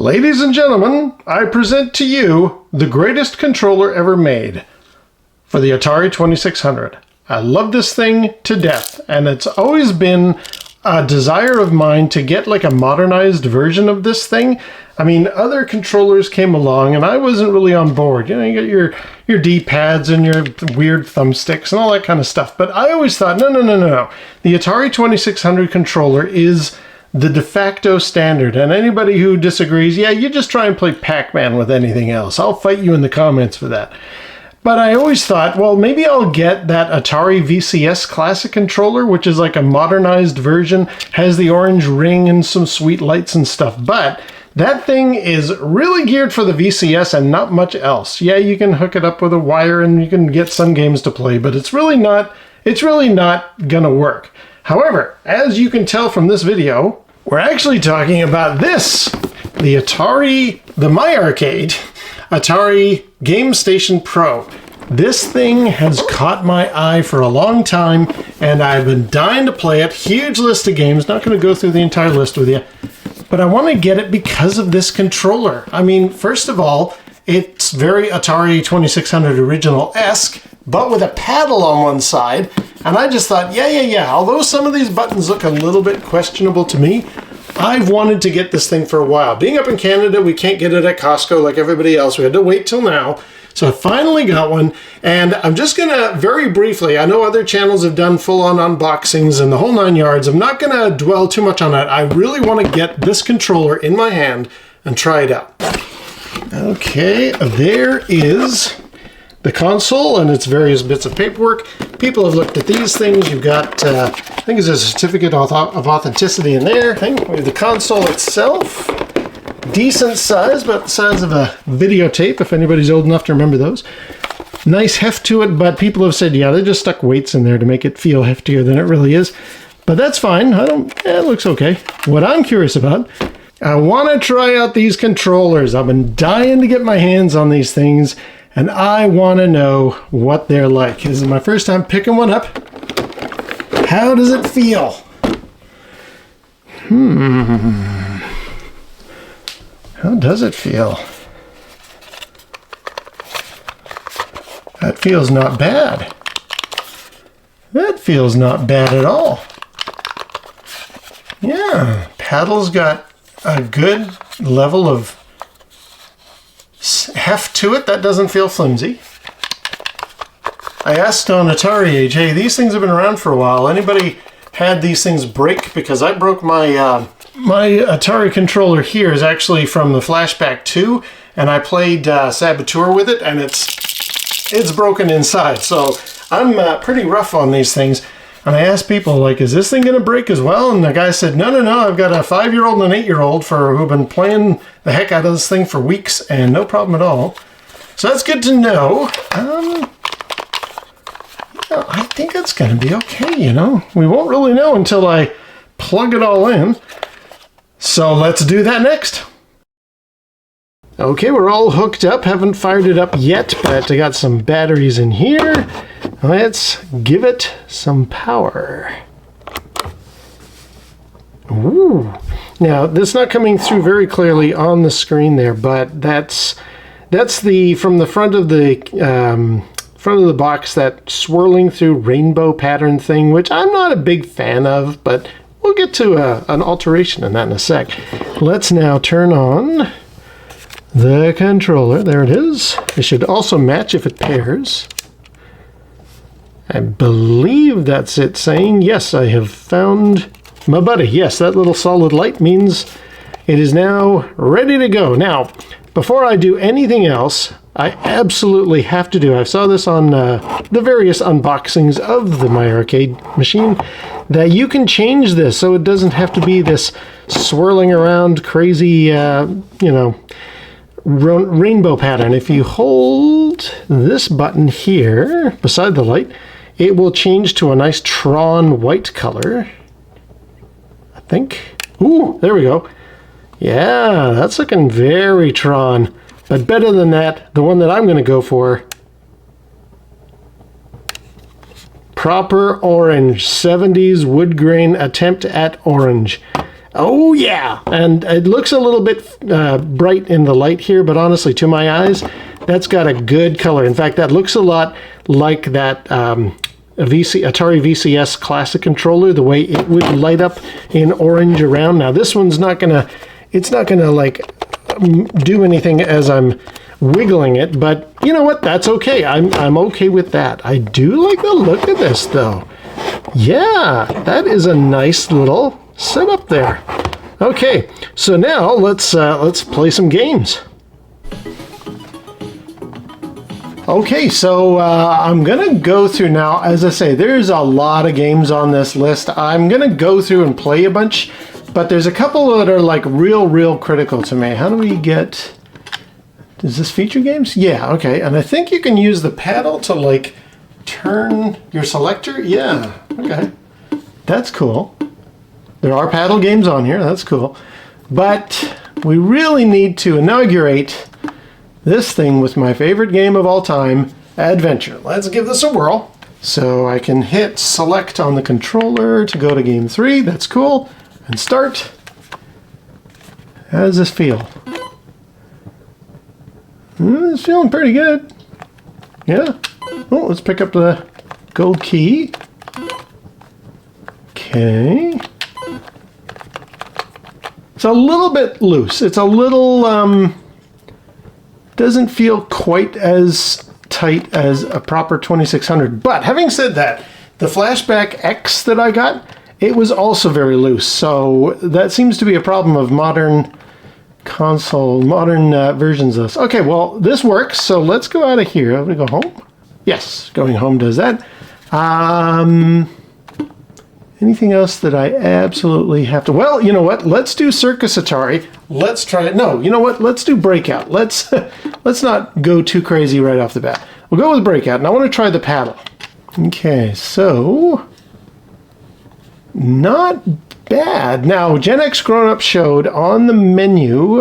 Ladies and gentlemen, I present to you the greatest controller ever made for the Atari 2600. I love this thing to death, and it's always been a desire of mine to get like a modernized version of this thing. I mean, other controllers came along and I wasn't really on board. You know, you got your D-pads and your weird thumbsticks and all that kind of stuff. But I always thought, no. The Atari 2600 controller is the de facto standard. And anybody who disagrees, yeah, you just try and play Pac-Man with anything else. I'll fight you in the comments for that. But I always thought, well, maybe I'll get that Atari VCS Classic controller, which is like a modernized version, has the orange ring and some sweet lights and stuff. But that thing is really geared for the VCS and not much else. Yeah, you can hook it up with a wire and you can get some games to play, but it's really not gonna work. However, as you can tell from this video, we're actually talking about this, the My Arcade Atari Gamestation Pro. This thing has caught my eye for a long time, and I've been dying to play it. Huge list of games, not going to go through the entire list with you, but I want to get it because of this controller. I mean, first of all, it's very Atari 2600 original-esque, but with a paddle on one side, and I just thought, yeah, although some of these buttons look a little bit questionable to me, I've wanted to get this thing for a while. Being up in Canada, we can't get it at Costco like everybody else. We had to wait till now. So I finally got one, and I'm just gonna very briefly, I know other channels have done full-on unboxings and the whole 9 yards. I'm not gonna dwell too much on that. I really want to get this controller in my hand and try it out. Okay, there is the console and its various bits of paperwork. People have looked at these things. You've got, I think there's a certificate of authenticity in there. We have the console itself. Decent size, about the size of a videotape, if anybody's old enough to remember those. Nice heft to it, but people have said, yeah, they just stuck weights in there to make it feel heftier than it really is. But that's fine. It looks okay. What I'm curious about, I want to try out these controllers. I've been dying to get my hands on these things, and I want to know what they're like. This is my first time picking one up. How does it feel? How does it feel? That feels not bad. That feels not bad at all. Yeah, paddle's got a good level of heft to it. That doesn't feel flimsy. I asked on Atari Age, hey, these things have been around for a while. Anybody had these things break? Because I broke my my Atari controller here is actually from the Flashback 2, and I played Saboteur with it, and it's broken inside. So I'm pretty rough on these things. And I asked people, like, is this thing going to break as well? And the guy said, no, I've got a 5-year-old and an 8-year-old who've been playing the heck out of this thing for weeks, and no problem at all. So that's good to know. I think it's going to be okay, you know. We won't really know until I plug it all in. So let's do that next. Okay, we're all hooked up. Haven't fired it up yet, but I got some batteries in here. Let's give it some power. Ooh. Now, this is not coming through very clearly on the screen there, but that's the from the front of the box, that swirling through rainbow pattern thing, which I'm not a big fan of, but we'll get to an alteration in that in a sec. Let's now turn on the controller. There it is. It should also match if it pairs. I believe that's it saying, yes, I have found my buddy. Yes, that little solid light means it is now ready to go. Now, before I do anything else, I absolutely have to do, I saw this on the various unboxings of the My Arcade machine, that you can change this so it doesn't have to be this swirling around crazy, rainbow pattern. If you hold this button here beside the light, it will change to a nice Tron white color, I think. Ooh, there we go. Yeah, that's looking very Tron. But better than that, the one that I'm going to go for, proper orange, 70s wood grain attempt at orange. Oh yeah, and it looks a little bit bright in the light here, but honestly, to my eyes, that's got a good color. In fact, that looks a lot like that Atari VCS classic controller, the way it would light up in orange around. Now this one's not gonna, it's not gonna like do anything as I'm wiggling it, but you know what? That's okay. I'm okay with that. I do like the look of this though. Yeah, that is a nice little setup there. Okay, so now let's play some games. Okay, so I'm gonna go through now. As I say, there's a lot of games on this list. I'm gonna go through and play a bunch, but there's a couple that are like real critical to me. How do we get? Does this feature games? Yeah, okay. And I think you can use the paddle to like turn your selector. Yeah, okay. That's cool. There are paddle games on here. That's cool. But we really need to inaugurate this thing with my favorite game of all time, Adventure. Let's give this a whirl. So I can hit select on the controller to go to game 3. That's cool. And start. How does this feel? It's feeling pretty good. Yeah. Oh, let's pick up the gold key. Okay. It's a little bit loose. It's a little, doesn't feel quite as tight as a proper 2600. But having said that, the Flashback X that I got, it was also very loose. So that seems to be a problem of modern console, modern versions of this. Okay, well, this works. So let's go out of here. I'm gonna go home. Yes, going home does that. Anything else that I absolutely have to... Well, you know what? Let's do Circus Atari. Let's try it. No, you know what? Let's do Breakout. Let's not go too crazy right off the bat. We'll go with Breakout, and I want to try the paddle. Okay, so... Not bad. Now, Gen X Grown Up showed on the menu,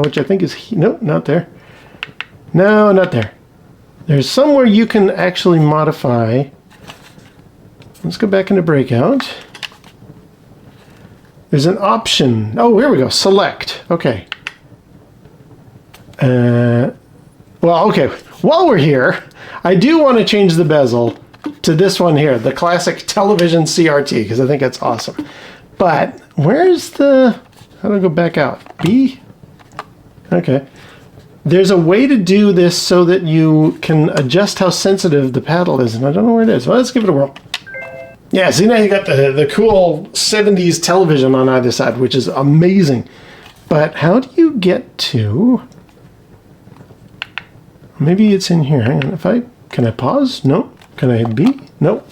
which I think is... Nope, not there. No, not there. There's somewhere you can actually modify... Let's go back into Breakout. There's an option. Oh, here we go. Select. Okay. Well, okay. While we're here, I do want to change the bezel to this one here, the classic television CRT, because I think it's awesome. But where's the... How do I go back out? B? Okay. There's a way to do this so that you can adjust how sensitive the paddle is, and I don't know where it is. Well, let's give it a whirl. Yeah, see, now you got the cool 70s television on either side, which is amazing. But how do you get to... Maybe it's in here. Hang on. Can I pause? No. Can I B? No.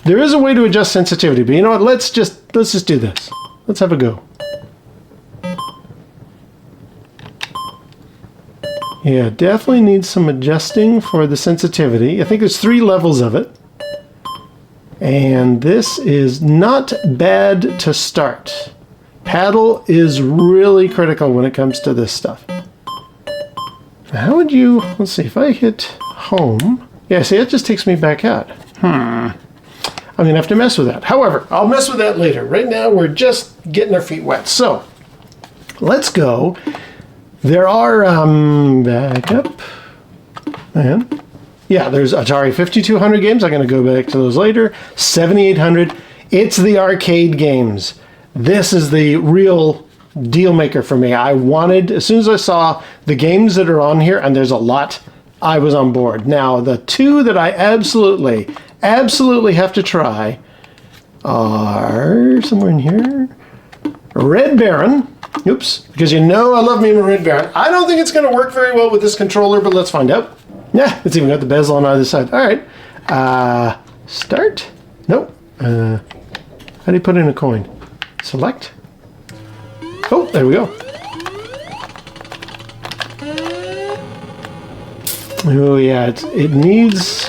There is a way to adjust sensitivity, but you know what? Let's just do this. Let's have a go. Yeah, definitely needs some adjusting for the sensitivity. I think there's 3 levels of it. And this is not bad to start. Paddle is really critical when it comes to this stuff. How would you... Let's see, if I hit home... Yeah, see, it just takes me back out. I'm going to have to mess with that. However, I'll mess with that later. Right now, we're just getting our feet wet. So, let's go. There are... back up. And... Yeah, there's Atari 5200 games. I'm going to go back to those later. 7800. It's the arcade games. This is the real deal maker for me. I wanted, as soon as I saw the games that are on here, and there's a lot, I was on board. Now, the 2 that I absolutely have to try are somewhere in here. Red Baron. Oops, because you know I love me a Red Baron. I don't think it's going to work very well with this controller, but let's find out. Yeah, it's even got the bezel on either side. All right. Start? Nope. How do you put in a coin? Select? Oh, there we go. Oh, yeah, it needs...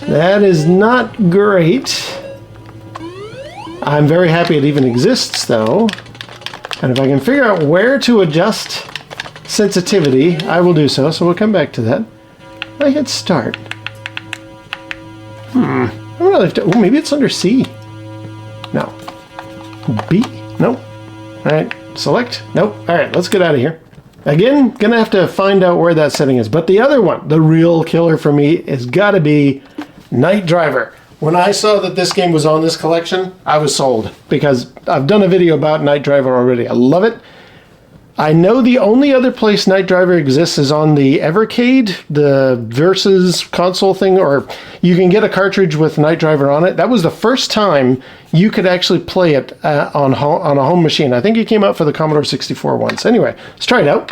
That is not great. I'm very happy it even exists, though. And if I can figure out where to adjust sensitivity, I will do so. So we'll come back to that. I hit start. I really have to... Oh, maybe it's under C. No. B? Nope. All right, select. Nope. All right, let's get out of here. Again, gonna have to find out where that setting is. But the other one, the real killer for me, is gotta be Night Driver. When I saw that this game was on this collection, I was sold. Because I've done a video about Night Driver already. I love it. I know the only other place Night Driver exists is on the Evercade, the Versus console thing, or you can get a cartridge with Night Driver on it. That was the first time you could actually play it on a home machine. I think it came out for the Commodore 64 once. Anyway, let's try it out.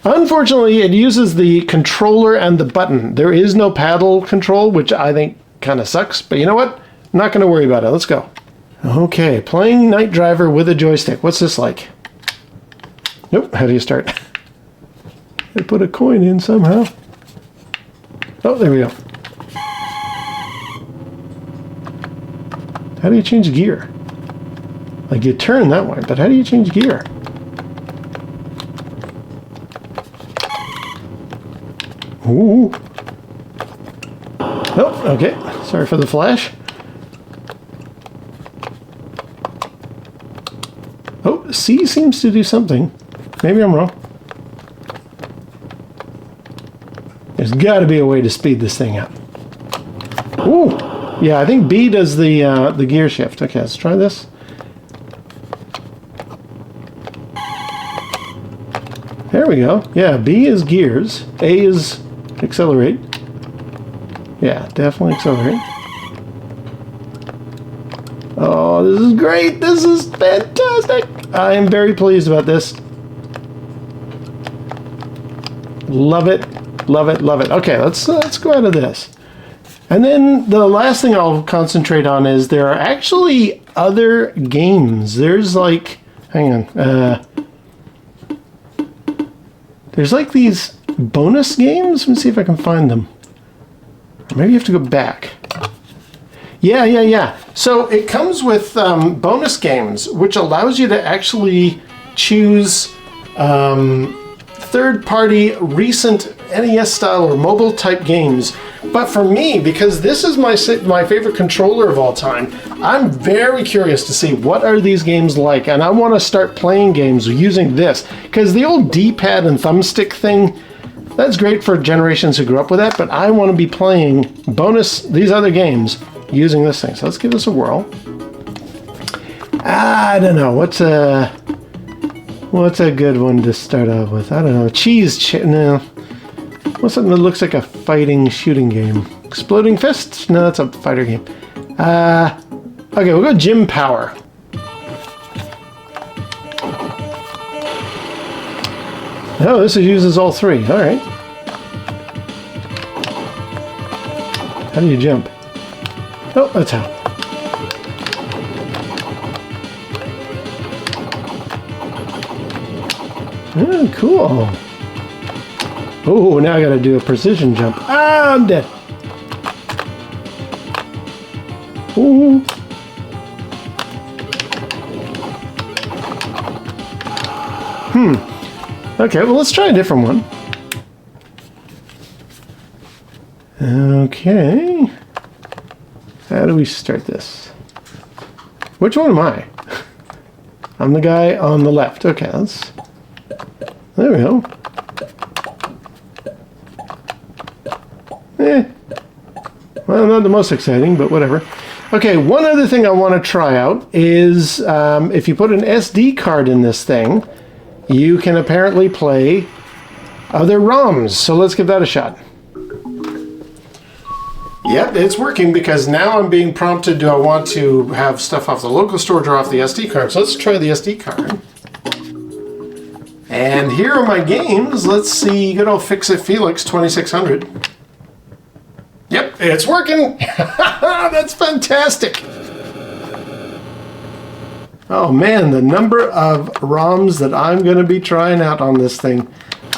Unfortunately, it uses the controller and the button. There is no paddle control, which I think kind of sucks. But you know what? I'm not going to worry about it. Let's go. Okay, playing Night Driver with a joystick. What's this like? Nope, how do you start? I put a coin in somehow. Oh, there we go. How do you change gear? Like you turn that way, but how do you change gear? Ooh. Oh, okay. Sorry for the flash. Oh, C seems to do something. Maybe I'm wrong. There's got to be a way to speed this thing up. Ooh, yeah, I think B does the gear shift. Okay, let's try this. There we go. Yeah, B is gears. A is accelerate. Yeah, definitely accelerate. Oh, this is great. This is fantastic. I am very pleased about this. Love it, love it, love it. Okay, let's go out of this. And then the last thing I'll concentrate on is there are actually other games. There's like, hang on, there's like these bonus games. Let me see if I can find them. Maybe you have to go back. Yeah. So it comes with bonus games, which allows you to actually choose third-party recent NES style or mobile type games. But for me, because this is my favorite controller of all time, I'm very curious to see what are these games like, and I want to start playing games using this, because the old D-pad and thumbstick thing, that's great for generations who grew up with that, but I want to be playing these other games using this thing. So let's give this a whirl. I don't know, what's a good one to start off with? I don't know. No. What's something that looks like a fighting shooting game? Exploding Fists? No, that's a fighter game. Okay, we'll go Gym Power. Oh, this uses all three. All right. How do you jump? Oh, that's how. Oh, cool. Oh, now I gotta do a precision jump. Ah, I'm dead. Ooh. Okay, well, let's try a different one. Okay. How do we start this? Which one am I? I'm the guy on the left. Okay, let's... There we go. Well, not the most exciting, but whatever. Okay, one other thing I want to try out is if you put an SD card in this thing, you can apparently play other ROMs. So let's give that a shot. Yep, it's working because now I'm being prompted, do I want to have stuff off the local storage or off the SD card? So let's try the SD card. And here are my games. Let's see, good old Fix-It Felix 2600. Yep, it's working. That's fantastic. Oh man, the number of ROMs that I'm going to be trying out on this thing.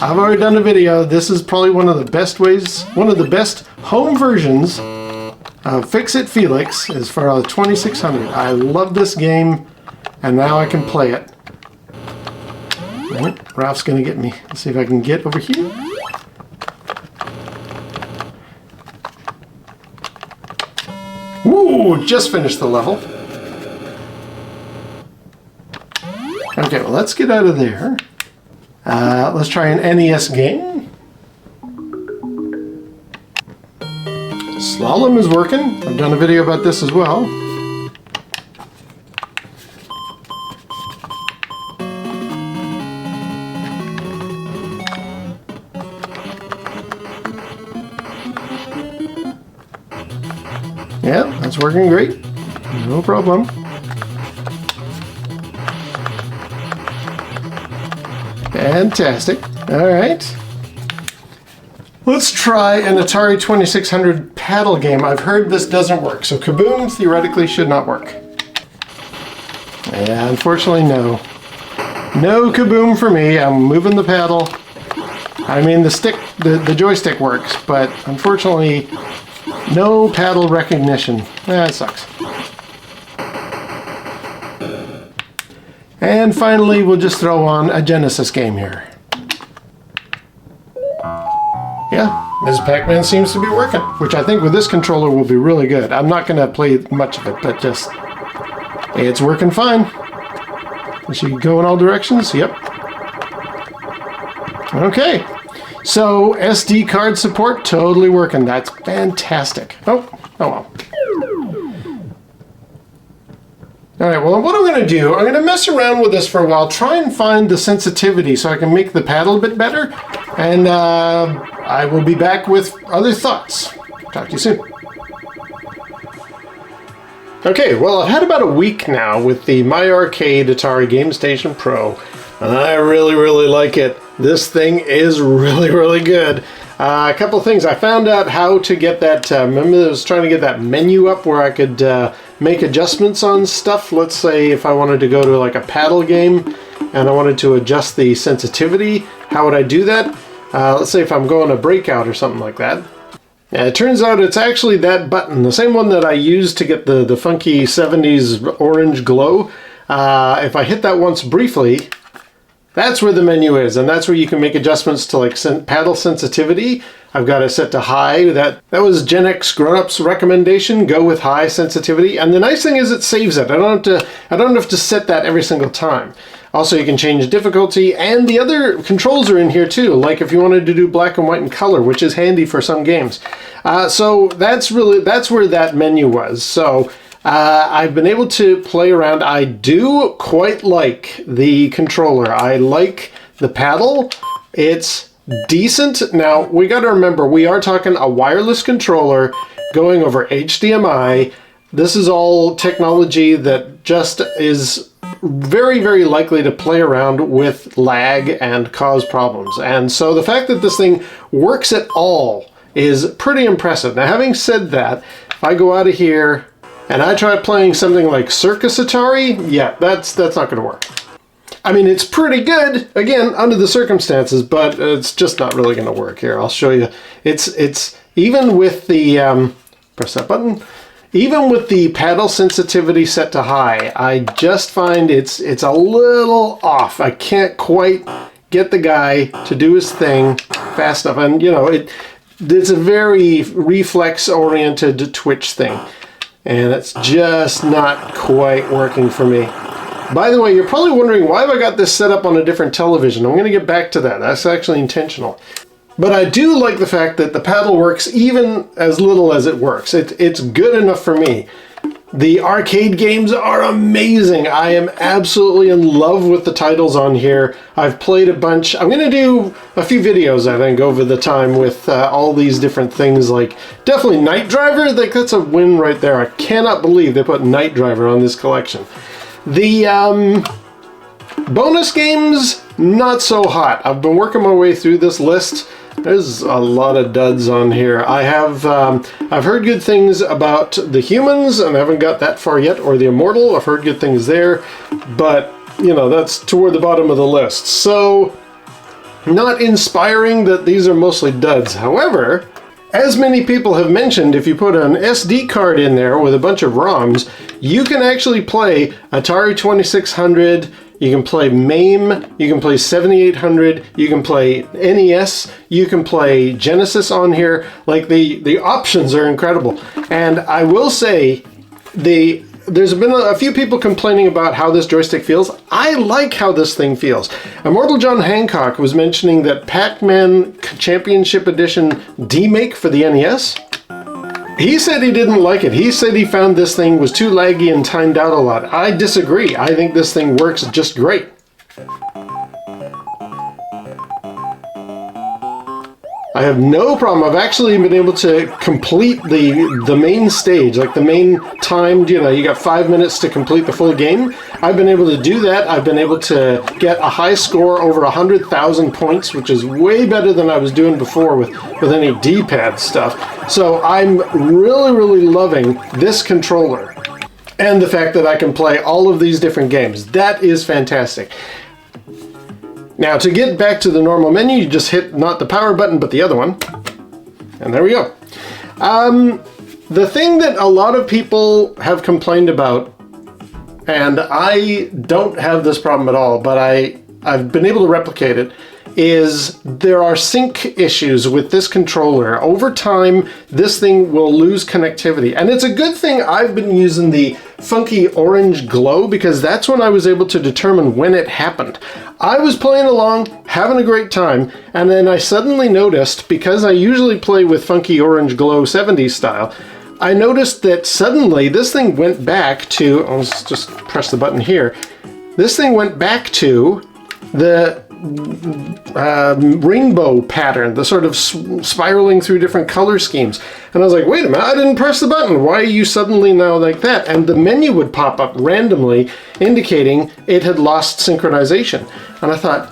I've already done a video. This is probably one of the best ways, one of the best home versions of Fix-It Felix is for a 2600. I love this game, and now I can play it. Right, Ralph's going to get me. Let's see if I can get over here. Ooh, just finished the level. Okay, well, let's get out of there. Let's try an NES game. Slalom is working. I've done a video about this as well. Yeah, that's working great. No problem. Fantastic. All right. Let's try an Atari 2600 paddle game. I've heard this doesn't work, so Kaboom theoretically should not work. Yeah, unfortunately, no. No Kaboom for me. I'm moving the paddle. I mean, the joystick works, but unfortunately, no paddle recognition. That sucks. And finally, we'll just throw on a Genesis game here. Yeah, Ms. Pac-Man seems to be working, which I think with this controller will be really good. I'm not going to play much of it, but just, it's working fine. Is she go in all directions? Yep. Okay, so SD card support, totally working. That's fantastic. Oh well. All right, well, what I'm going to do, I'm going to mess around with this for a while, try and find the sensitivity so I can make the paddle a bit better, and I will be back with other thoughts. Talk to you soon. Okay, well, I've had about a week now with the My Arcade Atari Gamestation Pro, and I really, really like it. This thing is really, really good. A couple things. I found out how to get that, remember I was trying to get that menu up where I could make adjustments on stuff. Let's say if I wanted to go to like a paddle game and I wanted to adjust the sensitivity, how would I do that? Let's say if I'm going to Breakout or something like that. And it turns out it's actually that button, the same one that I used to get the funky 70s orange glow. If I hit that once briefly, that's where the menu is, and that's where you can make adjustments to like paddle sensitivity. I've got it set to high. That was Gen X grown-ups recommendation. Go with high sensitivity, and the nice thing is it saves it. I don't have to set that every single time. Also, you can change difficulty, and the other controls are in here too. Like if you wanted to do black and white and color, which is handy for some games. So that's where that menu was. So. I've been able to play around. I do quite like the controller. I like the paddle. It's decent. Now, we got to remember, we are talking a wireless controller going over HDMI. This is all technology that just is very, very likely to play around with lag and cause problems. And so the fact that this thing works at all is pretty impressive. Now, having said that, if I go out of here and I try playing something like Circus Atari, yeah, that's not going to work. I mean, it's pretty good, again, under the circumstances, but it's just not really going to work. Here, I'll show you. It's even with the, press that button, even with the paddle sensitivity set to high, I just find it's a little off. I can't quite get the guy to do his thing fast enough. And, you know, it's a very reflex-oriented twitch thing. And it's just not quite working for me. By the way, you're probably wondering, why have I got this set up on a different television? I'm going to get back to that. That's actually intentional. But I do like the fact that the paddle works even as little as it works. It's good enough for me. The arcade games are amazing. I am absolutely in love with the titles on here. I've played a bunch. I'm going to do a few videos, I think, over the time with all these different things, like definitely Night Driver. Like, that's a win right there. I cannot believe they put Night Driver on this collection. The bonus games, not so hot. I've been working my way through this list. There's a lot of duds on here. I've heard good things about the Humans, and I haven't got that far yet, or the Immortal. I've heard good things there, but you know, that's toward the bottom of the list. So, not inspiring that these are mostly duds. However, as many people have mentioned, if you put an SD card in there with a bunch of ROMs, you can actually play Atari 2600. You can play MAME, you can play 7800, you can play NES, you can play Genesis on here. Like, the options are incredible. And I will say, the there's been a few people complaining about how this joystick feels. I like how this thing feels. Immortal John Hancock was mentioning that Pac-Man Championship Edition demake for the NES. He said he didn't like it. He said he found this thing was too laggy and timed out a lot. I disagree. I think this thing works just great. I have no problem. I've actually been able to complete the main stage, like the main timed, you got 5 minutes to complete the full game. I've been able to do that. I've been able to get a high score over 100,000 points, which is way better than I was doing before with any D-pad stuff. So I'm really, really loving this controller and the fact that I can play all of these different games. That is fantastic. Now, to get back to the normal menu, you just hit not the power button, but the other one. And there we go. The thing that a lot of people have complained about, and I don't have this problem at all, but I've been able to replicate it, is there are sync issues with this controller. Over time, this thing will lose connectivity. And it's a good thing I've been using the funky orange glow, because that's when I was able to determine when it happened. I was playing along, having a great time, and then I suddenly noticed, because I usually play with funky orange glow 70s style, I noticed that suddenly this thing went back to, let's just press the button here, this thing went back to the rainbow pattern, the sort of spiraling through different color schemes. And I was like, wait a minute, I didn't press the button. Why are you suddenly now like that? And the menu would pop up randomly indicating it had lost synchronization. And I thought,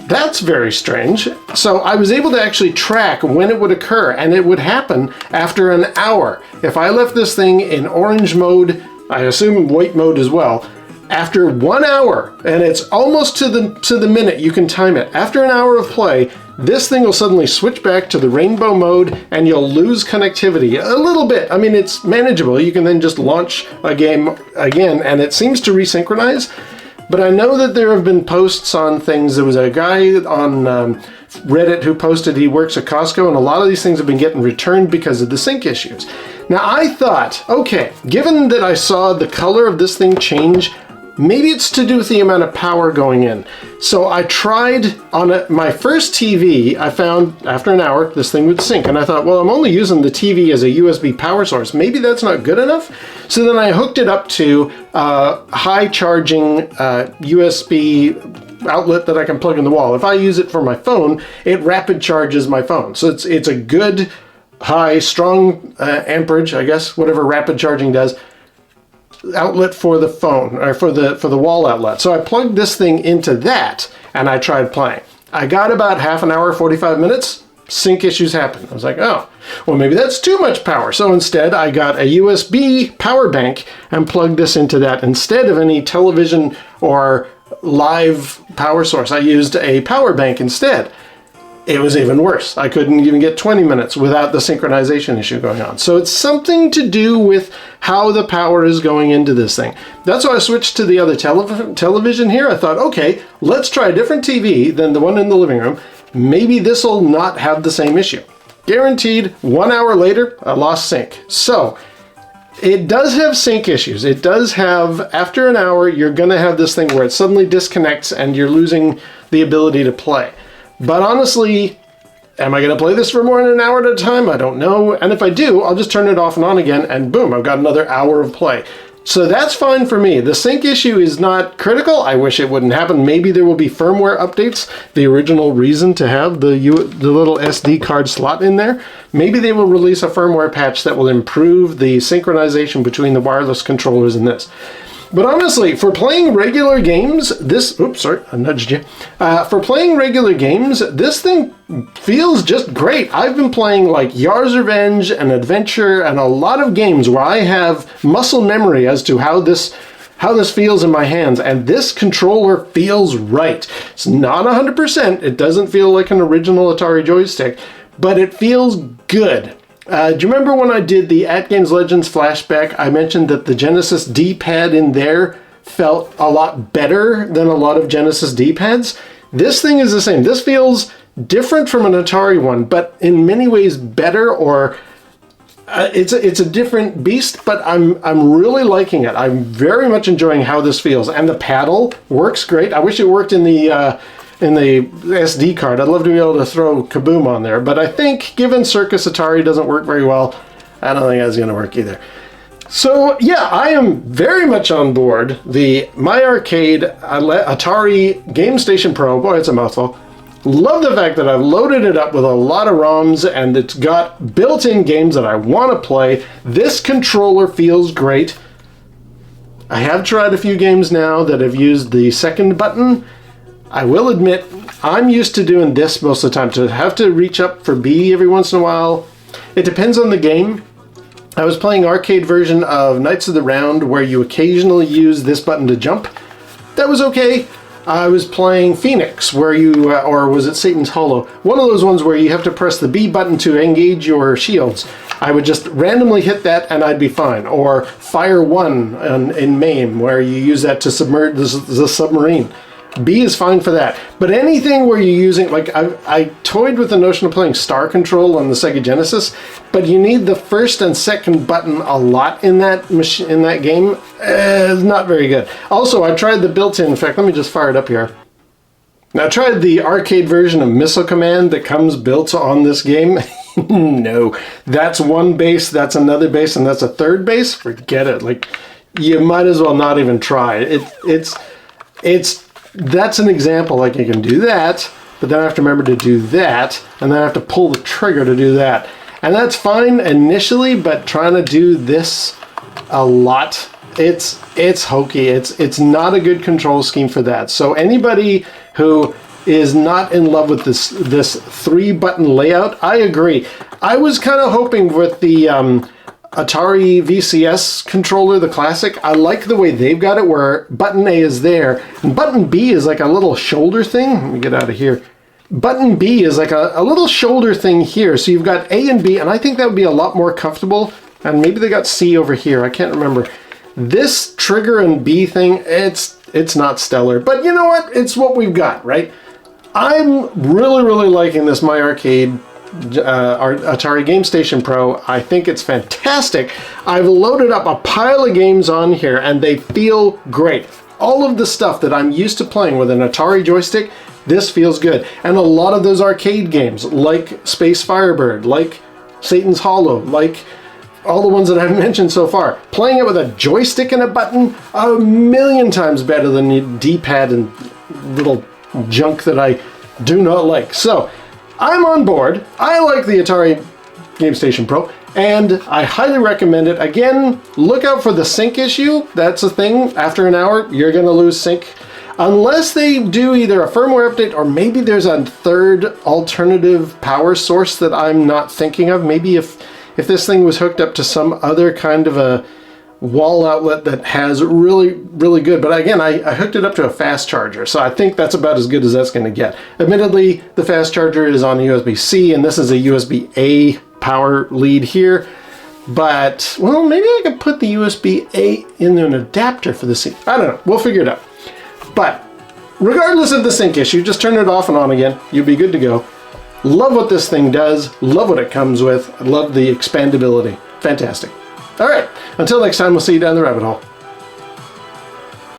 that's very strange. So I was able to actually track when it would occur, and it would happen after an hour. If I left this thing in orange mode, I assume white mode as well, after 1 hour, and it's almost to the minute, you can time it. After an hour of play, this thing will suddenly switch back to the rainbow mode, and you'll lose connectivity a little bit. I mean, it's manageable. You can then just launch a game again, and it seems to resynchronize. But I know that there have been posts on things. There was a guy on Reddit who posted he works at Costco, and a lot of these things have been getting returned because of the sync issues. Now, I thought, okay, given that I saw the color of this thing change, maybe it's to do with the amount of power going in. So I tried on my first TV, I found after an hour, this thing would sync. And I thought, well, I'm only using the TV as a USB power source. Maybe that's not good enough. So then I hooked it up to high charging USB outlet that I can plug in the wall. If I use it for my phone, it rapid charges my phone. So it's a good, high, strong amperage, I guess, whatever rapid charging does, outlet for the phone, or for the wall outlet. So I plugged this thing into that, and I tried playing. I got about half an hour, 45 minutes, sync issues happened. I was like, oh, well, maybe that's too much power. So instead, I got a USB power bank and plugged this into that. Instead of any television or live power source, I used a power bank instead. It was even worse. I couldn't even get 20 minutes without the synchronization issue going on. So it's something to do with how the power is going into this thing. That's why I switched to the other television here. I thought, okay, let's try a different TV than the one in the living room. Maybe this will not have the same issue. Guaranteed, 1 hour later, I lost sync. So it does have sync issues. It does have, after an hour, you're going to have this thing where it suddenly disconnects and you're losing the ability to play. But honestly, am I going to play this for more than an hour at a time? I don't know. And if I do, I'll just turn it off and on again, and boom, I've got another hour of play. So that's fine for me. The sync issue is not critical. I wish it wouldn't happen. Maybe there will be firmware updates. The original reason to have the little SD card slot in there. Maybe they will release a firmware patch that will improve the synchronization between the wireless controllers and this. But honestly, for playing regular games, oops, sorry, I nudged you. For playing regular games, this thing feels just great. I've been playing like Yar's Revenge and Adventure and a lot of games where I have muscle memory as to how this feels in my hands, and this controller feels right. It's not 100%. It doesn't feel like an original Atari joystick, but it feels good. Do you remember when I did the At Games Legends flashback, I mentioned that the Genesis D-pad in there felt a lot better than a lot of Genesis D-pads? This thing is the same. This feels different from an Atari one, but in many ways better, or it's a different beast, but I'm really liking it. I'm very much enjoying how this feels, and the paddle works great. I wish it worked in the SD card. I'd love to be able to throw Kaboom on there, but I think given Circus Atari doesn't work very well, I don't think that's going to work either. So yeah, I am very much on board the My Arcade Atari Gamestation Pro. Boy, it's a mouthful. Love the fact that I've loaded it up with a lot of ROMs and it's got built-in games that I want to play. This controller feels great. I have tried a few games now that have used the second button. I will admit, I'm used to doing this most of the time. To have to reach up for B every once in a while, it depends on the game. I was playing arcade version of Knights of the Round where you occasionally use this button to jump. That was okay. I was playing Phoenix where you, or was it Satan's Hollow? One of those ones where you have to press the B button to engage your shields. I would just randomly hit that and I'd be fine. Or Fire 1 in MAME where you use that to submerge the submarine. B is fine for that. But anything where you're using, like I toyed with the notion of playing Star Control on the Sega Genesis, but you need the first and second button a lot in that game. It's not very good. Also, I tried the built-in, in fact, let me just fire it up here. Now, I tried the arcade version of Missile Command that comes built on this game. No, that's one base, that's another base, and that's a third base. Forget it. Like, you might as well not even try. That's an example, like you can do that, but then I have to remember to do that, and then I have to pull the trigger to do that. And that's fine initially, but trying to do this a lot, it's hokey. It's not a good control scheme for that. So anybody who is not in love with this 3-button layout, I agree. I was kind of hoping with the Atari VCS controller, the classic, I like the way they've got it where button A is there and button B is like a little shoulder thing. Let me get out of here. Button B is like a little shoulder thing here. So you've got A and B, and I think that would be a lot more comfortable. And maybe they got C over here. I can't remember. This trigger and B thing, it's not stellar. But you know what? It's what we've got, right? I'm really, really liking this My Arcade Atari Gamestation Pro. I think it's fantastic. I've loaded up a pile of games on here and they feel great. All of the stuff that I'm used to playing with an Atari joystick, this feels good. And a lot of those arcade games like Space Firebird, like Satan's Hollow, like all the ones that I've mentioned so far, playing it with a joystick and a button, a million times better than the D-pad and little junk that I do not like. So I'm on board. I like the Atari Gamestation Pro, and I highly recommend it. Again, look out for the sync issue. That's a thing. After an hour, you're going to lose sync. Unless they do either a firmware update or maybe there's a third alternative power source that I'm not thinking of. Maybe if this thing was hooked up to some other kind of a wall outlet that has really, really good. But again, I hooked it up to a fast charger, so I think that's about as good as that's going to get. Admittedly, the fast charger is on USB-C, and this is a USB-A power lead here. But, well, maybe I could put the USB-A in an adapter for the C. I don't know. We'll figure it out. But regardless of the sync issue, just turn it off and on again. You'll be good to go. Love what this thing does. Love what it comes with. I love the expandability. Fantastic. All right, until next time, we'll see you down the rabbit hole.